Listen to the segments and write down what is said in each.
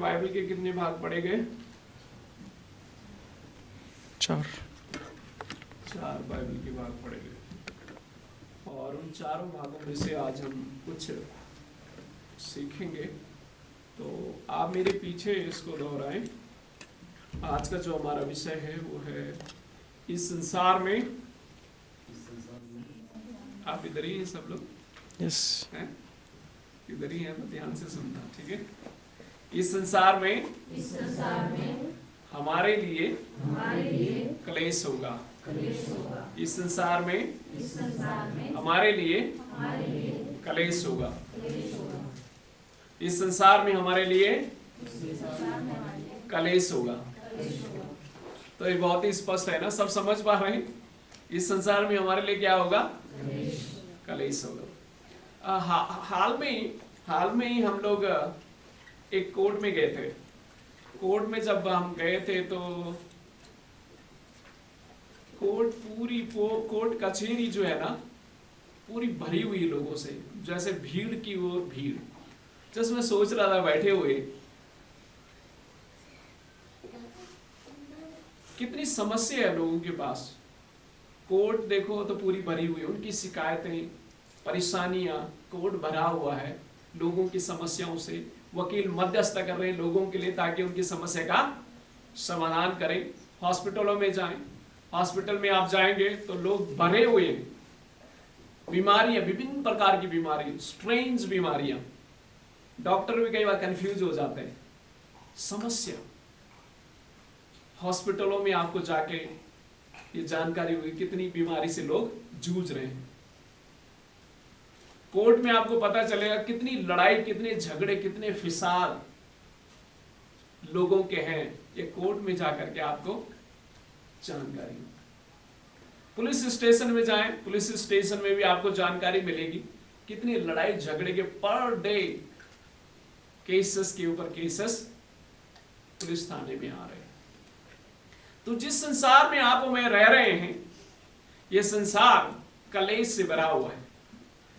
Bible के कितने भाग पढ़े गए? चार बाइबल के भाग पढ़े गए और उन चारों भागों में से आज हम कुछ सीखेंगे। तो आप मेरे पीछे इसको दोहराएं। आज का जो हमारा विषय है वो है इस संसार में। आप इधर ही हैं सब लोग? यस हैं? इधर ही हैं तो ध्यान से सुनना, ठीक है? इस संसार में हमारे लिए क्लेश होगा। इस संसार में हमारे लिए क्लेश होगा। इस संसार में हमारे लिए क्लेश होगा। तो ये बहुत ही स्पष्ट है ना, सब समझ पा रहे हैं? इस संसार में हमारे लिए क्या होगा? क्लेश होगा। हाल में ही हम लोग एक कोर्ट में गए थे। कोर्ट में जब हम गए थे तो कोर्ट कचहरी जो है ना, पूरी भरी हुई लोगों से, जैसे भीड़ की ओर भीड़। जैसे मैं सोच रहा था बैठे हुए, कितनी समस्या है लोगों के पास। कोर्ट देखो तो पूरी भरी हुई, उनकी शिकायतें, परेशानियां, कोर्ट भरा हुआ है लोगों की समस्याओं से। वकील मध्यस्थ कर रहे हैं लोगों के लिए ताकि उनकी समस्या का समाधान करें। हॉस्पिटलों में जाएं, हॉस्पिटल में आप जाएंगे तो लोग भरे हुए हैं। बीमारियां, विभिन्न प्रकार की बीमारी, स्ट्रेंज बीमारियां, डॉक्टर भी कई बार कंफ्यूज हो जाते हैं। समस्या हॉस्पिटलों में आपको जाके ये जानकारी हुई कितनी बीमारी से लोग जूझ रहे हैं। कोर्ट में आपको पता चलेगा कितनी लड़ाई, कितने झगड़े, कितने फिसाद लोगों के हैं। ये कोर्ट में जाकर के आपको जानकारी। पुलिस स्टेशन में जाएं, पुलिस स्टेशन में भी आपको जानकारी मिलेगी कितनी लड़ाई झगड़े के पर डे केसेस के ऊपर केसेस पुलिस थाने में आ रहे हैं। तो जिस संसार में आप और मैं रह रहे हैं, यह संसार कलेश से भरा हुआ है।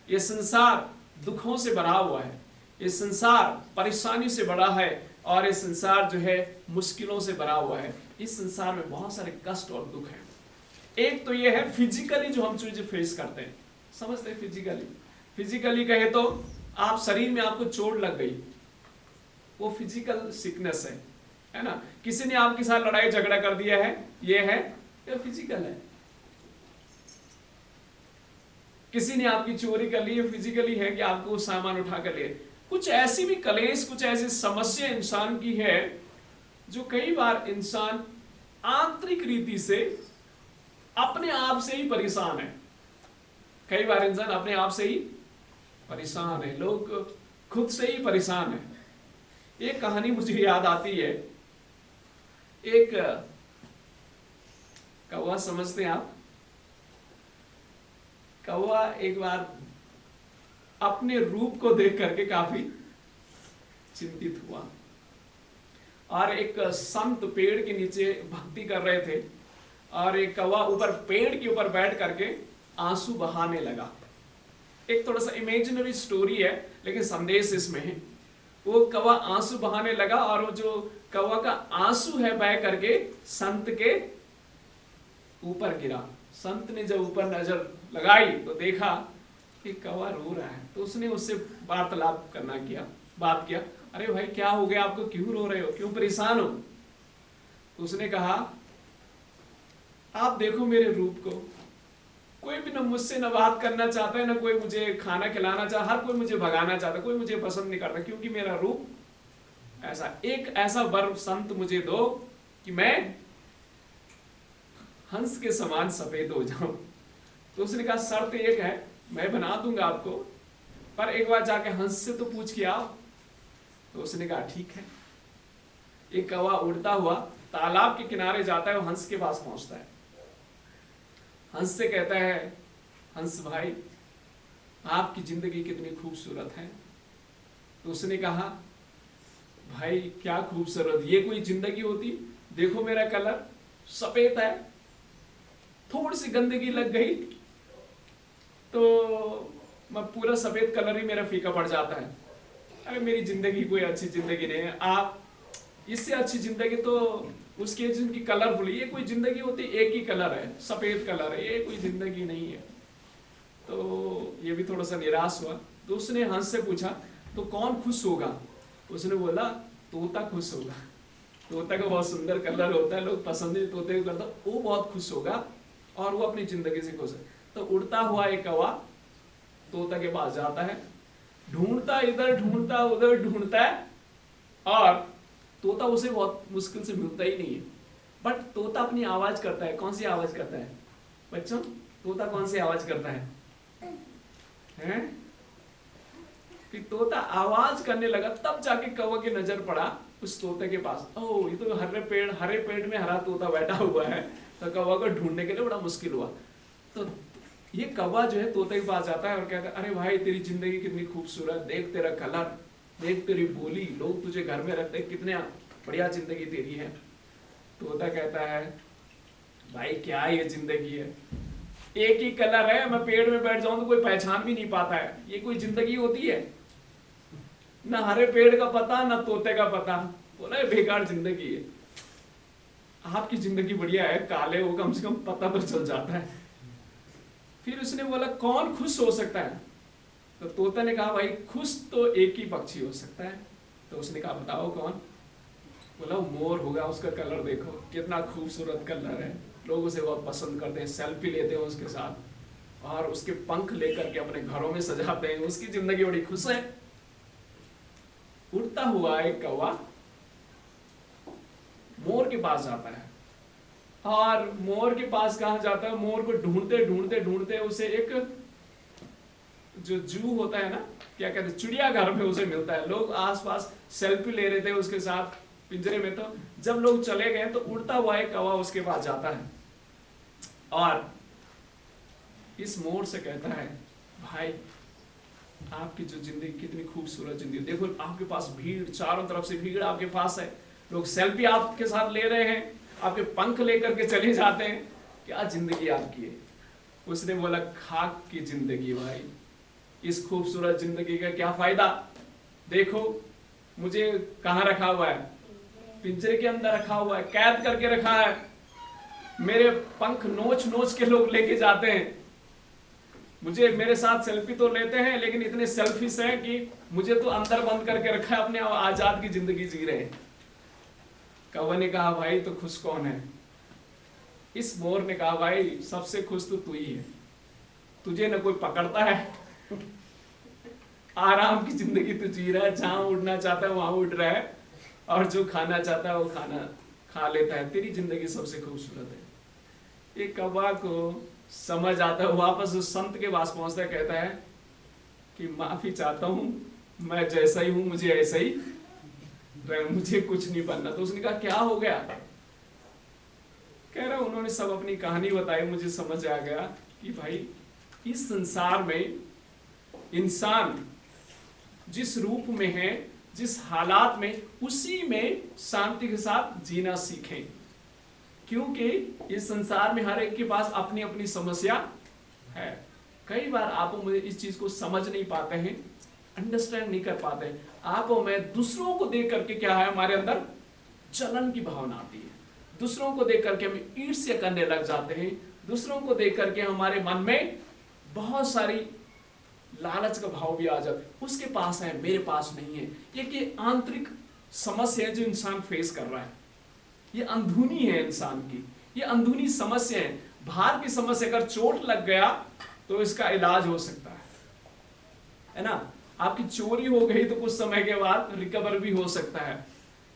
ये संसार दुखों से भरा हुआ है। ये संसार परेशानी से भरा है और ये संसार जो है मुश्किलों से भरा हुआ है। इस संसार में बहुत सारे कष्ट और दुख हैं। एक तो ये है फिजिकली जो हम चीजें फेस करते हैं, समझते हैं? फिजिकली कहे तो आप शरीर में आपको चोट लग गई, वो फिजिकल सिकनेस है ना? किसी ने आपके साथ लड़ाई झगड़ा कर दिया है, ये फिजिकल है। किसी ने आपकी चोरी कर ली, फिजिकली है कि आपको सामान उठा कर लिए। कुछ ऐसी भी कलेश, कुछ ऐसी समस्या इंसान की है जो कई बार इंसान आंतरिक रीति से अपने आप से ही परेशान है। कई बार इंसान अपने आप से ही परेशान है, लोग खुद से ही परेशान है। एक कहानी मुझे याद आती है। एक कौवा, समझते हैं आप? कौवा एक बार अपने रूप को देख करके काफी चिंतित हुआ और एक संत पेड़ के नीचे भक्ति कर रहे थे और एक कौवा ऊपर पेड़ के ऊपर बैठ करके आंसू बहाने लगा। एक थोड़ा सा इमेजिनरी स्टोरी है लेकिन संदेश इसमें है। वो कौवा आंसू बहाने लगा और वो जो कौवा का आंसू है बह करके संत के ऊपर गिरा। संत ने जब ऊपर नजर लगाई तो देखा कि कौवा रो रहा है। तो उसने उससे वार्तालाप बात किया। अरे भाई, क्या हो गया आपको? क्यों रो रहे हो? क्यों परेशान हो? तो उसने कहा, आप देखो मेरे रूप को। कोई भी ना मुझसे ना बात करना चाहता है, ना कोई मुझे खाना खिलाना चाहता, हर कोई मुझे भगाना चाहता, कोई मुझे पसंद नहीं करता क्योंकि मेरा रूप ऐसा। एक ऐसा वर संत मुझे दो कि मैं हंस के समान सफेद हो जाऊं। तो उसने कहा, शर्त एक है, मैं बना दूंगा आपको, पर एक बार जाके हंस से तो पूछ के आओ। तो उसने कहा, ठीक है। एक कौवा उड़ता हुआ तालाब के किनारे जाता है, वो हंस के पास पहुंचता है। हंस से कहता है, हंस भाई, आपकी जिंदगी कितनी खूबसूरत है। तो उसने कहा, भाई क्या खूबसूरत, ये कोई जिंदगी होती? देखो मेरा कलर सफेद है, थोड़ी सी गंदगी लग गई तो मैं पूरा सफेद कलर ही मेरा फीका पड़ जाता है। अरे मेरी जिंदगी कोई अच्छी जिंदगी नहीं है। आप इससे अच्छी जिंदगी तो उसकी जिनकी कलरफुल, ये कोई जिंदगी होती एक ही कलर है, सफेद कलर है, ये कोई जिंदगी नहीं है। तो ये भी थोड़ा सा निराश हुआ। तो उसने हंस से पूछा तो कौन खुश होगा? उसने बोला तोता खुश होगा। तोता का बहुत सुंदर कलर होता है, लोग पसंद ही तोते को करते, वो बहुत खुश होगा और वो अपनी जिंदगी से खुश है। तो उड़ता हुआ एक कौवा तोता के पास जाता है, ढूंढता इधर ढूंढता उधर ढूंढता है, और तोता उसे बहुत मुश्किल से मिलता ही नहीं है। बट तोता अपनी आवाज करता है। कौन सी आवाज करता है बच्चों? तोता कौन सी आवाज करता है? फिर तोता आवाज करने लगा, तब जाके कौवा की नजर पड़ा उस तोते के पास। ओह, ये तो हरे पेड़ में हरा तोता बैठा हुआ है। तो कौवा को ढूंढने के लिए बड़ा मुश्किल हुआ। तो ये कौवा जो है तोते के पास जाता है और कहता है, अरे भाई तेरी जिंदगी कितनी खूबसूरत, देख तेरा कलर, देख तेरी बोली, लोग तुझे घर में रखते, कितने बढ़िया जिंदगी तेरी है। तोता कहता है, भाई क्या ये जिंदगी है, एक ही कलर है, मैं पेड़ में बैठ जाऊं तो कोई पहचान भी नहीं पाता है, ये कोई जिंदगी होती है? ना हरे पेड़ का पता ना तोते का पता। बोला बेकार जिंदगी है। आपकी जिंदगी बढ़िया है, काले हो कम से कम पता तो चल जाता है। फिर उसने बोला कौन खुश हो सकता है? तो तोता ने कहा भाई खुश तो एक ही पक्षी हो सकता है। तो उसने कहा बताओ कौन? बोला मोर होगा, उसका कलर देखो कितना खूबसूरत कलर है, लोग उसे बहुत पसंद करते हैं, सेल्फी लेते हैं उसके साथ और उसके पंख लेकर के अपने घरों में सजाते हैं, उसकी जिंदगी बड़ी खुश है। उड़ता हुआ एक कौवा मोर के पास जाता है, और मोर के पास कहां जाता है? मोर को ढूंढते ढूंढते ढूंढते उसे एक जो जू होता है ना, क्या कहते हैं, चिड़ियाघर में उसे मिलता है। लोग आसपास सेल्फी ले रहे थे उसके साथ पिंजरे में, तो जब लोग चले गए तो उड़ता हुआ एक कौवा उसके पास जाता है और इस मोर से कहता है, भाई आपकी जो जिंदगी कितनी खूबसूरत जिंदगी, देखो आपके पास भीड़, चारों तरफ से भीड़ आपके पास है, लोग सेल्फी आपके साथ ले रहे हैं, आपके पंख लेकर के चले जाते हैं, क्या जिंदगी आपकी है। उसने बोला खाक की जिंदगी भाई, इस खूबसूरत जिंदगी का क्या फायदा। देखो मुझे कहां रखा हुआ है? पिंजरे के अंदर रखा हुआ है, कैद करके रखा है, मेरे पंख नोच नोच के लोग लेके जाते हैं, मुझे मेरे साथ सेल्फी तो लेते हैं लेकिन इतने सेल्फिश हैं कि मुझे तो अंदर बंद करके रखा है, अपने आजाद की जिंदगी जी रहे हैं। कौवा ने कहा भाई तो खुश कौन है? इस मोर ने कहा भाई सबसे खुश तो तू ही है, तुझे न कोई पकड़ता है, आराम की जिंदगी तू जी रहा है, जहां उड़ना चाहता है वहां उड़ रहा है और जो खाना चाहता है वो खाना खा लेता है, तेरी जिंदगी सबसे खूबसूरत है। एक कौवा को समझ आता है, वापस उस संत के पास पहुंचता है, कहता है कि माफी चाहता हूं, मैं जैसा ही हूं मुझे ऐसा ही, मुझे कुछ नहीं बनना। तो उसने कहा क्या हो गया? कह रहा उन्होंने सब अपनी कहानी बताई, मुझे समझ आ गया कि भाई इस संसार में इंसान जिस रूप में है, जिस हालात में, उसी में शांति के साथ जीना सीखें, क्योंकि इस संसार में हर एक के पास अपनी अपनी समस्या है। कई बार आप मुझे इस चीज को समझ नहीं पाते हैं, अंडरस्टैंड नहीं कर पाते हैं। आप और मैं दूसरों को देख करके क्या है, हमारे अंदर जलन की भावना आती है, दूसरों को देख करके हम ईर्ष्या करने लग जाते हैं, दूसरों को देख करके हमारे मन में बहुत सारी लालच का भाव भी आ जाता, उसके पास है मेरे पास नहीं है। ये आंतरिक समस्या है जो इंसान फेस कर रहा है, ये अंधुनी है इंसान की, ये अंधुनी समस्या है। बाहर की समस्या अगर चोट लग गया तो इसका इलाज हो सकता है ना। आपकी चोरी हो गई तो कुछ समय के बाद रिकवर भी हो सकता है,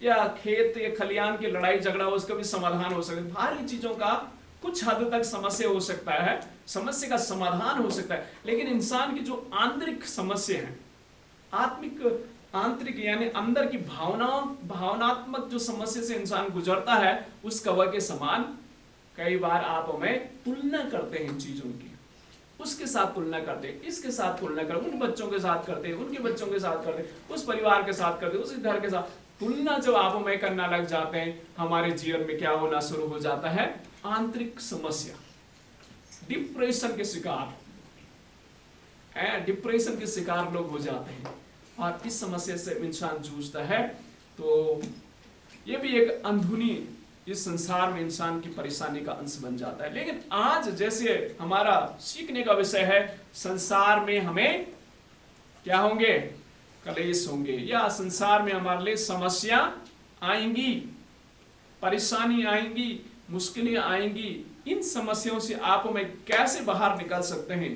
या खेत या खलियान की लड़ाई झगड़ा उसका भी समाधान हो सकता है। बाहरी चीजों का कुछ हद तक समस्या हो सकता है, समस्या का समाधान हो सकता है, लेकिन इंसान की जो आंतरिक समस्या है, आंतरिक यानी अंदर की भावनात्मक जो समस्या से इंसान गुजरता है, उस कौवा के समान कई बार आप हमें तुलना करते हैं चीजों की, उसके साथ तुलना करते हैं, इसके साथ तुलना करते, उन बच्चों के साथ करते हैं, उनके बच्चों के साथ करते हैं, उस परिवार के साथ करते हैं, उस घर के साथ तुलना जब आप हमें करना लग जाते हैं, हमारे जीवन में क्या होना शुरू हो जाता है? आंतरिक समस्या, डिप्रेशन के शिकार, डिप्रेशन के शिकार लोग हो जाते हैं। और इस समस्या से इंसान जूझता है। तो ये भी एक अंधुनी इस संसार में इंसान की परेशानी का अंश बन जाता है। लेकिन आज जैसे हमारा सीखने का विषय है, संसार में हमें क्या होंगे, कलेश होंगे, या संसार में हमारे लिए समस्या आएंगी, परेशानी आएंगी, मुश्किलें आएंगी। इन समस्याओं से आप में कैसे बाहर निकल सकते हैं,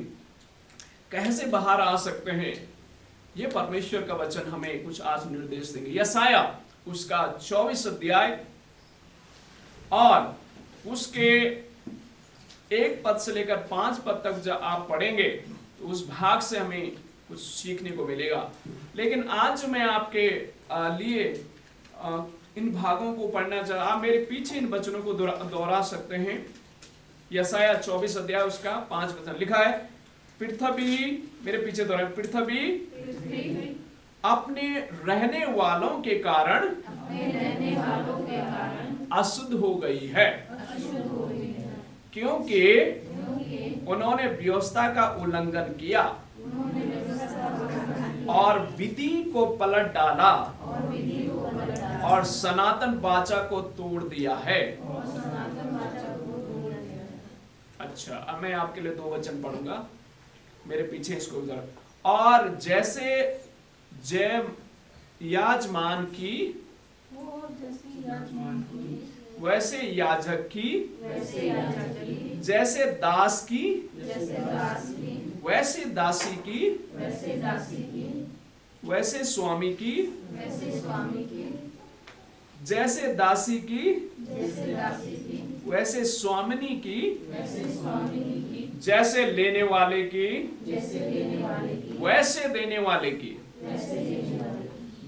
कैसे बाहर आ सकते हैं, ये परमेश्वर का वचन हमें कुछ आज निर्देश देंगे। यशाया उसका 24 अध्याय और उसके 1 पद से लेकर 5 पद तक जब आप पढ़ेंगे तो उस भाग से हमें कुछ सीखने को मिलेगा। लेकिन आज मैं आपके लिए इन भागों को पढ़ना चाह, आप मेरे पीछे इन वचनों को दोहरा सकते हैं। यशाया 24 अध्याय उसका 5 वचन लिखा है, पृथ्वी, मेरे पीछे दोहराए, पृथ्वी अपने रहने वालों के कारण अशुद्ध हो गई है, क्योंकि उन्होंने व्यवस्था का उल्लंघन किया और विधि को पलट डाला और सनातन वाचा को तोड़ दिया है। अच्छा, अब मैं आपके लिए 2 वचन पढ़ूंगा, मेरे पीछे इसको उधर। और जैसे याजमान की वैसे याजक की, जैसे दास की वैसे दासी की, वैसे स्वामी की, जैसे दासी की वैसे स्वामिनी की, जैसे लेने वाले की वैसे देने वाले की,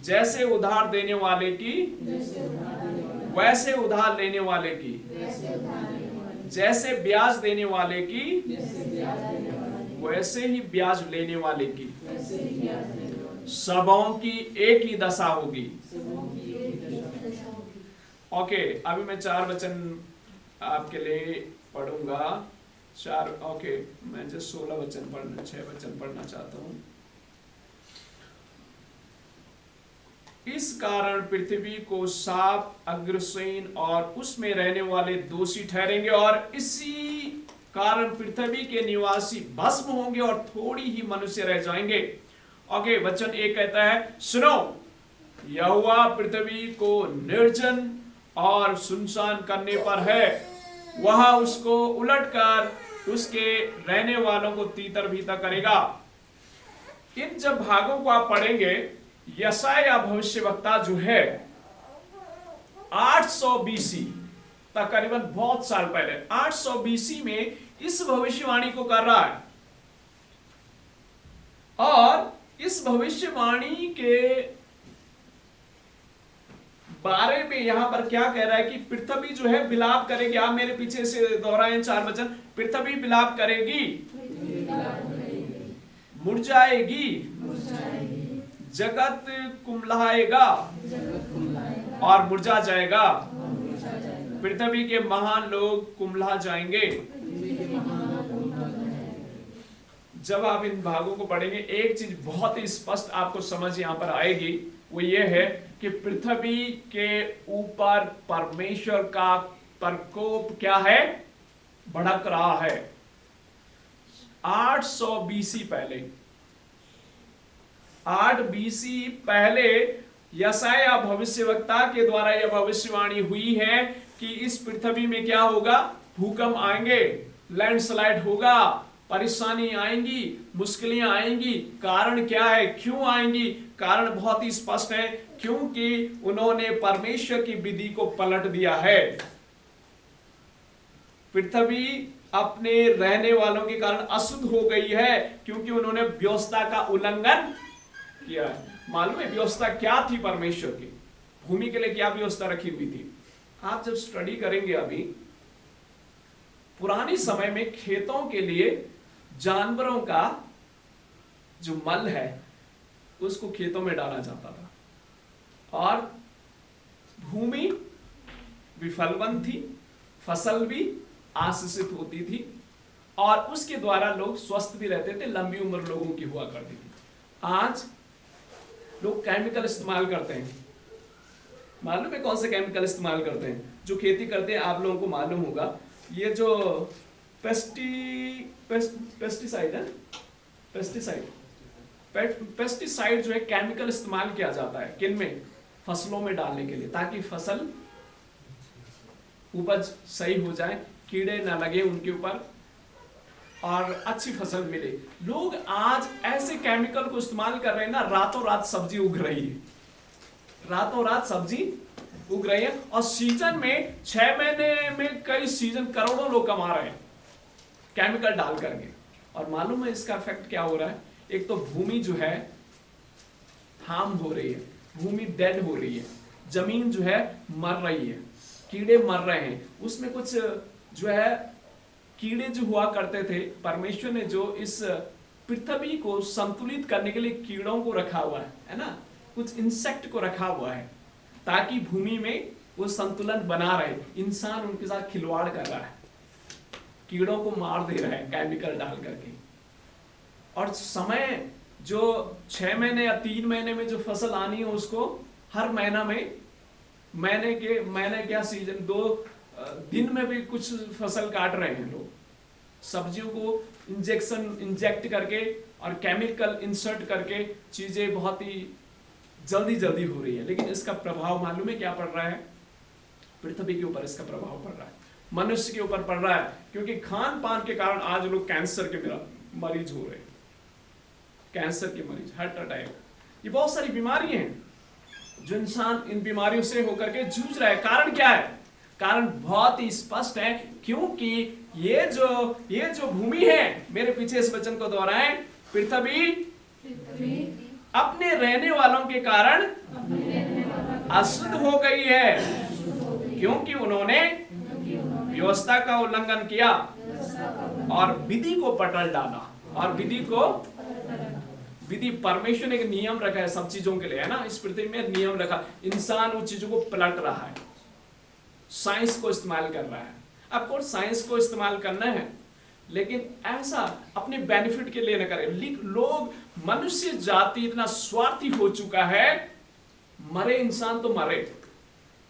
जैसे उधार देने वाले की वैसे उधार लेने वाले की, जैसे ब्याज देने वाले की वैसे ही ब्याज लेने वाले की, सबों की एक ही दशा होगी। ओके, अभी मैं 4 वचन आपके लिए पढ़ूंगा। 4, ओके, मैं जो 16 वचन पढ़ना, 6 वचन पढ़ना चाहता हूं। इस कारण पृथ्वी को साप, अग्रसेन और उसमें रहने वाले दोषी ठहरेंगे, और इसी कारण पृथ्वी के निवासी भस्म होंगे और थोड़ी ही मनुष्य रह जाएंगे। ओके, वचन 1 कहता है, सुनो, यहोवा पृथ्वी को निर्जन और सुनसान करने पर है, वह उसको उलटकर उसके रहने वालों को तीतर भीतर करेगा। इन जब भागों को आप पढ़ेंगे, यशाया भविष्यवक्ता जो है 800 बीसी तकरीबन, बहुत साल पहले 800 बीसी में इस भविष्यवाणी को कर रहा है, और इस भविष्यवाणी के बारे में यहां पर क्या कह रहा है कि पृथ्वी जो है विलाप करेगी। आप मेरे पीछे से दोहराएं 4 वचन, पृथ्वी विलाप करेगी, मुरझाएगी, जगत कुम्हलाएगा और मुरझा जाएगा, पृथ्वी के महान लोग कुम्हला जाएंगे। जब आप इन भागों को पढ़ेंगे, एक चीज बहुत ही स्पष्ट आपको समझ यहां पर आएगी, वो ये है कि पृथ्वी के ऊपर परमेश्वर का प्रकोप क्या है, भड़क रहा है। 800 बीसी पहले, 8 बीसी पहले यशाया भविष्यवक्ता के द्वारा यह भविष्यवाणी हुई है कि इस पृथ्वी में क्या होगा, भूकंप आएंगे, लैंडस्लाइड होगा, परेशानी आएंगी, मुश्किलें आएंगी। कारण क्या है, क्यों आएंगी? कारण बहुत ही स्पष्ट है, क्योंकि उन्होंने परमेश्वर की विधि को पलट दिया है। पृथ्वी अपने रहने वालों के कारण अशुद्ध हो गई है, क्योंकि उन्होंने व्यवस्था का उल्लंघन किया है। मालूम है व्यवस्था क्या थी परमेश्वर की? भूमि के लिए क्या व्यवस्था रखी हुई थी? आप जब स्टडी करेंगे, अभी पुराने समय में खेतों के लिए जानवरों का जो मल है उसको खेतों में डाला जाता था, और भूमि भी फलवंत थी, फसल भी आशीषित होती थी, और उसके द्वारा लोग स्वस्थ भी रहते थे, लंबी उम्र लोगों की हुआ करती थी। आज लोग केमिकल इस्तेमाल करते हैं, मालूम है कौन से केमिकल इस्तेमाल करते हैं? जो खेती करते हैं आप लोगों को मालूम होगा, ये जो पेस्टिसाइड है, पेस्टिसाइड जो है केमिकल इस्तेमाल किया जाता है किन में? फसलों में डालने के लिए, ताकि फसल उपज सही हो जाए, कीड़े ना लगे उनके ऊपर और अच्छी फसल मिले। लोग आज ऐसे केमिकल को इस्तेमाल कर रहे हैं ना, रातों रात सब्जी उग रही है, रातों रात सब्जी उग रही है, और सीजन में 6 महीने में कई सीजन करोड़ों लोग कमा रहे हैं केमिकल डाल करके। और मालूम है इसका इफेक्ट क्या हो रहा है? एक तो भूमि जो है हार्म हो रही है, भूमि डेड हो रही है, जमीन जो है मर रही है, कीड़े मर रहे हैं। उसमें कुछ जो है कीड़े जो हुआ करते थे, परमेश्वर ने जो इस पृथ्वी को संतुलित करने के लिए कीड़ों को रखा हुआ है ना, कुछ इंसेक्ट को रखा हुआ है ताकि भूमि में वो संतुलन बना रहे। इंसान उनके साथ खिलवाड़ कर रहा है, कीड़ों को मार दे रहा है केमिकल डाल करके। और समय जो 6 महीने या 3 महीने में जो फसल आनी है, उसको हर महीना में महीने क्या सीजन 2 दिन में भी कुछ फसल काट रहे हैं लोग। सब्जियों को इंजेक्ट करके और केमिकल इंसर्ट करके चीजें बहुत ही जल्दी हो रही है। लेकिन इसका प्रभाव मालूम है क्या पड़ रहा है? पृथ्वी के ऊपर इसका प्रभाव पड़ रहा है, मनुष्य के ऊपर पड़ रहा है। क्योंकि खान पान के कारण आज लोग कैंसर के मरीज हो रहे हैं, कैंसर के मरीज, हार्ट अटैक, ये बहुत सारी बीमारी हैं जो इंसान इन बीमारियों से होकर के जूझ रहा है। कारण क्या है? कारण बहुत ही स्पष्ट है, क्योंकि ये जो भूमि है, मेरे पीछे इस वचन को दोहराएं, पृथ्वी अपने रहने वालों के कारण अशुद्ध हो गई है, क्योंकि उन्होंने व्यवस्था का उल्लंघन किया और विधि को पटल डाला। और विधि परमेश्वर ने एक नियम रखा है सब चीजों के लिए, है ना, इस पृथ्वी में नियम रखा। इंसान उन चीजों को पलट रहा है, साइंस को इस्तेमाल कर रहा है। आपको साइंस को इस्तेमाल करना है, लेकिन ऐसा अपने बेनिफिट के लिए न करें। लोग, मनुष्य जाति इतना स्वार्थी हो चुका है, मरे इंसान तो मरे।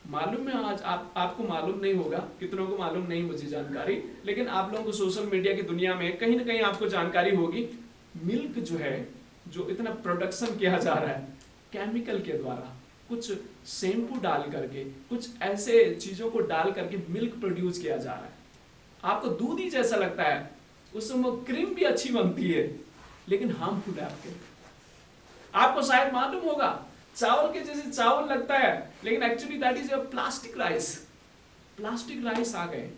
मालूम है आज आपको मालूम नहीं होगा, कितनों को मालूम नहीं मुझे जानकारी, लेकिन आप लोगों को सोशल मीडिया की दुनिया में कहीं ना कहीं आपको जानकारी होगी। मिल्क जो है, जो इतना प्रोडक्शन किया जा रहा है केमिकल के द्वारा, कुछ शैम्पू डाल करके, कुछ ऐसे चीजों को डाल करके मिल्क प्रोड्यूस किया जा रहा है। आपको दूध ही जैसा लगता है, उसमें क्रीम भी अच्छी बनती है, लेकिन हार्मफुल है आपको शायद मालूम होगा, चावल के जैसे चावल लगता है, लेकिन actually that is plastic rice आ गए।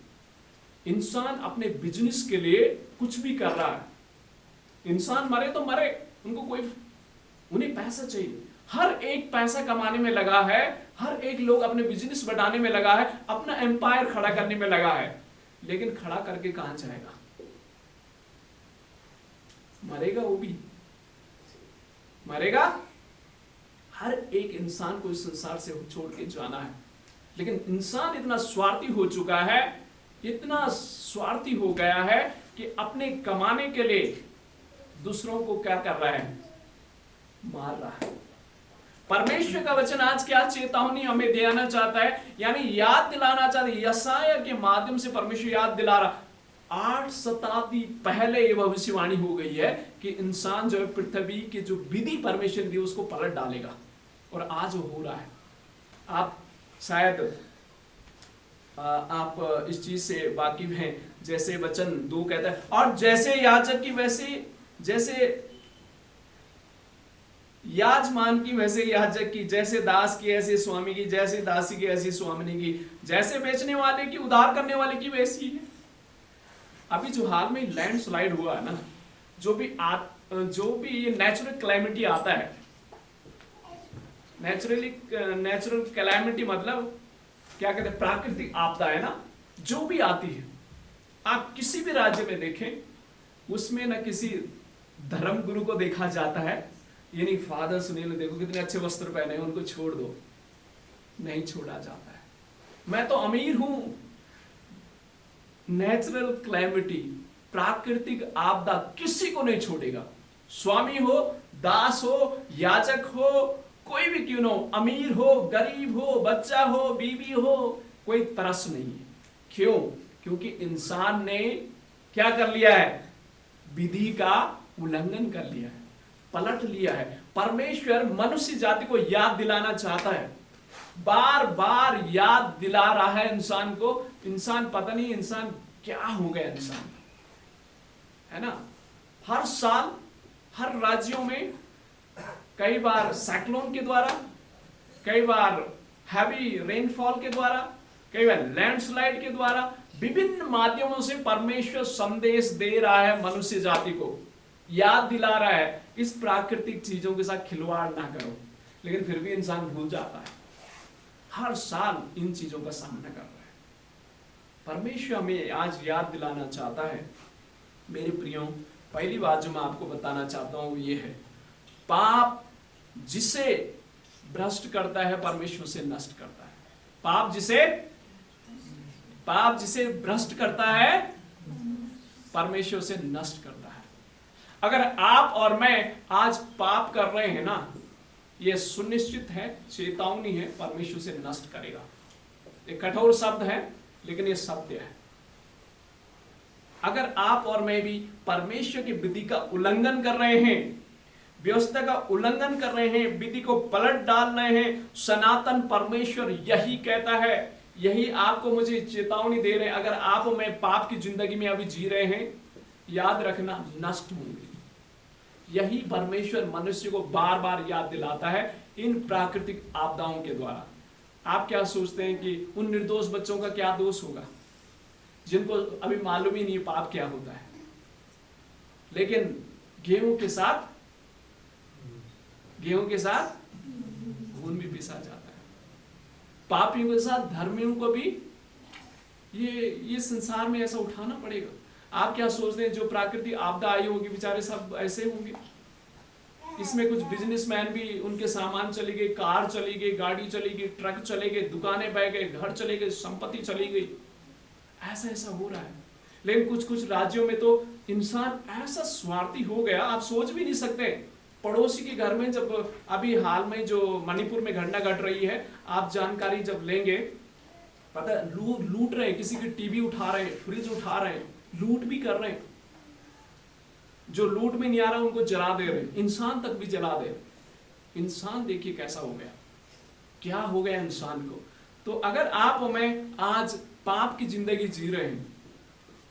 इंसान अपने बिजनेस के लिए कुछ भी कर रहा है। इंसान मरे तो मरे, उन्हें पैसा चाहिए, हर एक पैसा कमाने में लगा है, हर एक लोग अपने बिजनेस बढ़ाने में लगा है, अपना एम्पायर खड़ा करने में लगा है, लेकिन खड़ा करके कहां जाएगा? मरेगा, वो भी मरेगा। हर एक इंसान को इस संसार से छोड़ के जाना है, लेकिन इंसान इतना स्वार्थी हो चुका है, इतना स्वार्थी हो गया है कि अपने कमाने के लिए दूसरों को क्या कर रहा है? मार रहा है। परमेश्वर का वचन आज क्या चेतावनी हमें देना चाहता है, यानी याद दिलाना चाहता है। यशायाह के माध्यम से परमेश्वर याद दिला रहा, 8 शताब्दी पहले ये भविष्यवाणी हो गई है कि इंसान जो है पृथ्वी की जो विधि परमेश्वर दी उसको पलट डालेगा, और आज वो हो रहा है। आप शायद आप इस चीज से वाकिफ हैं, जैसे वचन 2 कहता है, और जैसे याजक की जैसे याजमान की वैसे याजक की, जैसे दास की ऐसे स्वामी की, जैसे दासी की ऐसी स्वामिनी की, जैसे बेचने वाले की उधार करने वाले की वैसी है। अभी जो हाल में लैंडस्लाइड हुआ है ना, जो भी ये नेचुरल कैलेमिटी आता है, नेचुरल कैलेमिटी मतलब क्या कहते हैं, प्राकृतिक आपदा है ना, जो भी आती है, आप किसी भी राज्य में देखें, उसमें ना किसी धर्म गुरु को देखा जाता है, ये नहीं फादर सुनील देखो कितने अच्छे वस्त्र पहने हैं, उनको छोड़ दो, नहीं छोड़ा जाता है। मैं तो अमीर हूं। नेचुरल क्लैमिटी, प्राकृतिक आपदा किसी को नहीं छोड़ेगा, स्वामी हो, दास हो, याजक हो, कोई भी क्यों हो, अमीर हो, गरीब हो, बच्चा हो, बीवी हो, कोई तरस नहीं है। क्यों? क्योंकि इंसान ने क्या कर लिया है? विधि का उल्लंघन कर लिया है, पलट लिया है। परमेश्वर मनुष्य जाति को याद दिलाना चाहता है, बार बार याद दिला रहा है इंसान को। इंसान पता नहीं इंसान क्या हो गया इंसान, है ना। हर साल हर राज्यों में कई बार साइक्लोन के द्वारा, कई बार हैवी रेनफॉल के द्वारा, कई बार लैंडस्लाइड के द्वारा, विभिन्न माध्यमों से परमेश्वर संदेश दे रहा है मनुष्य जाति को, याद दिला रहा है इस प्राकृतिक चीजों के साथ खिलवाड़ ना करो। लेकिन फिर भी इंसान भूल जाता है, हर साल इन चीजों का सामना कर रहा है। परमेश्वर हमें आज याद दिलाना चाहता है। मेरे प्रियो, पहली बात जो मैं आपको बताना चाहता हूं वो ये है, पाप जिसे भ्रष्ट करता है परमेश्वर से नष्ट करता है। पाप जिसे भ्रष्ट करता है परमेश्वर से नष्ट करता है। अगर आप और मैं आज पाप कर रहे हैं ना, यह सुनिश्चित है, चेतावनी है, परमेश्वर से नष्ट करेगा। एक कठोर शब्द है लेकिन यह सत्य है। अगर आप और मैं भी परमेश्वर की विधि का उल्लंघन कर रहे हैं, व्यवस्था का उल्लंघन कर रहे हैं, विधि को पलट डाल रहे हैं, सनातन परमेश्वर यही कहता है, यही आपको मुझे चेतावनी दे रहे हैं। अगर आप और मैं पाप की जिंदगी में अभी जी रहे हैं, याद रखना नष्ट होंगे। यही परमेश्वर मनुष्य को बार बार याद दिलाता है इन प्राकृतिक आपदाओं के द्वारा। आप क्या सोचते हैं कि उन निर्दोष बच्चों का क्या दोष होगा जिनको अभी मालूम ही नहीं पाप क्या होता है? लेकिन गेहूं के साथ खून भी पिसा जाता है। पापियों के साथ धर्मियों को भी ये संसार में ऐसा उठाना पड़ेगा। आप क्या सोचते हैं जो प्राकृतिक आपदा आई होगी बेचारे सब ऐसे होंगे? इसमें कुछ बिजनेसमैन भी, उनके सामान चली गई, कार चली गई, गाड़ी चली गई, ट्रक चले गए, दुकानें बह गए, घर चले गए, संपत्ति चली गई। ऐसा हो रहा है। लेकिन कुछ राज्यों में तो इंसान ऐसा स्वार्थी हो गया, आप सोच भी नहीं सकते। पड़ोसी के घर में जब अभी हाल में जो मणिपुर में घटना घट रही है, आप जानकारी जब लेंगे, पता लूट रहे हैं, किसी की टीवी उठा रहे हैं, फ्रिज उठा रहे हैं, लूट भी कर रहे हैं। जो लूट में नहीं आ रहा उनको जला दे रहे हैं, इंसान तक भी जला दे रहे। इंसान देखिए कैसा हो गया, क्या हो गया इंसान को। तो अगर आप और मैं आज पाप की जिंदगी जी रहे हैं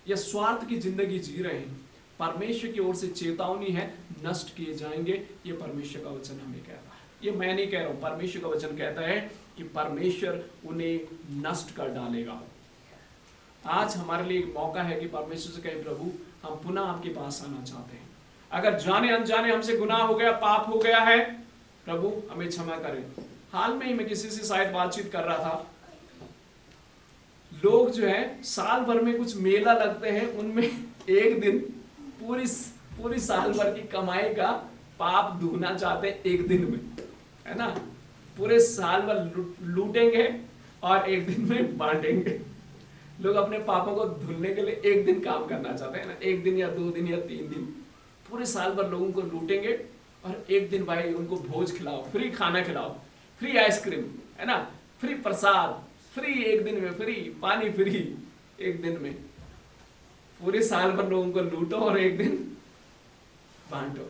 या स्वार्थ की जिंदगी जी रहे हैं, परमेश्वर की ओर से चेतावनी है, नष्ट किए जाएंगे। ये परमेश्वर का वचन हमें कहता है, ये मैं नहीं कह रहा हूं, परमेश्वर का वचन कहता है कि परमेश्वर उन्हें नष्ट कर डालेगा। आज हमारे लिए एक मौका है कि परमेश्वर से कहें, प्रभु हम पुनः आपके पास आना चाहते हैं। अगर जाने अनजाने हमसे गुनाह हो गया, पाप हो गया है, प्रभु हमें क्षमा करें। हाल में ही मैं किसी से शायद बातचीत कर रहा था, लोग जो है साल भर में कुछ मेला लगते हैं, उनमें एक दिन पूरी साल भर की कमाई का पाप धोना चाहते हैं एक दिन में, है ना। पूरे साल भर लूटेंगे और एक दिन में बांटेंगे। लोग अपने पापों को धुलने के लिए एक दिन काम करना चाहते हैं ना, एक दिन या 2 दिन या 3 दिन। पूरे साल भर लोगों को लूटेंगे और एक दिन भाई उनको भोज खिलाओ, फ्री खाना खिलाओ, फ्री आइसक्रीम, है ना, फ्री प्रसाद, फ्री एक दिन में, फ्री पानी, फ्री एक दिन में। पूरे साल भर लोगों को लूटो और एक दिन बांटो।